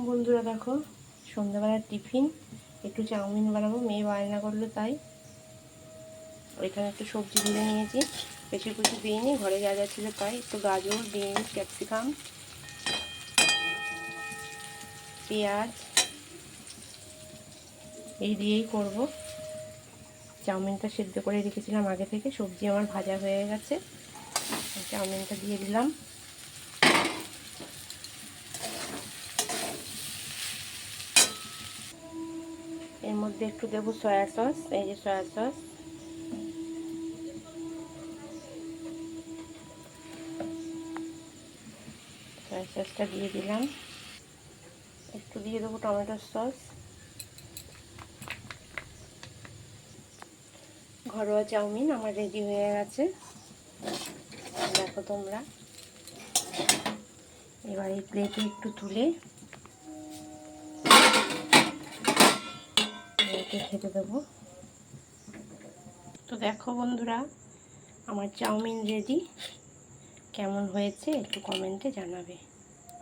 বন্ধুরা দেখো, সন্ধ্যাবেলার টিফিন একটু চাউমিন বানাবো, মেয়ে বায়না করলো তাই। ওইখানে একটু সবজি ভেজে নিয়েছি, বেশি কিছু দিইনি, ঘরে যা যা ছিল তাই। একটু গাজর, বিনস, ক্যাপসিকাম, পেঁয়াজ এই দিয়েই করব। চাউমিনটা সেদ্ধ করে রেখেছিলাম আগে থেকে, সবজি আমার ভাজা হয়ে গেছে। চাউমিনটা দিয়ে দিলাম। এর মধ্যে একটু দেবো সয়া সস, এই যে সয়া সস। সয়া সসটা দিয়ে দিলাম। একটু দিয়ে দেবো টমেটোর সস। ঘরোয়া চাউমিন আমার রেডি হয়ে গেছে, দেখো তোমরা। এবার এই প্লেটে একটু তুলে খেতে দেবো। তো দেখো বন্ধুরা, আমার চাউমিন রেডি। কেমন হয়েছে একটু কমেন্টে জানাবে।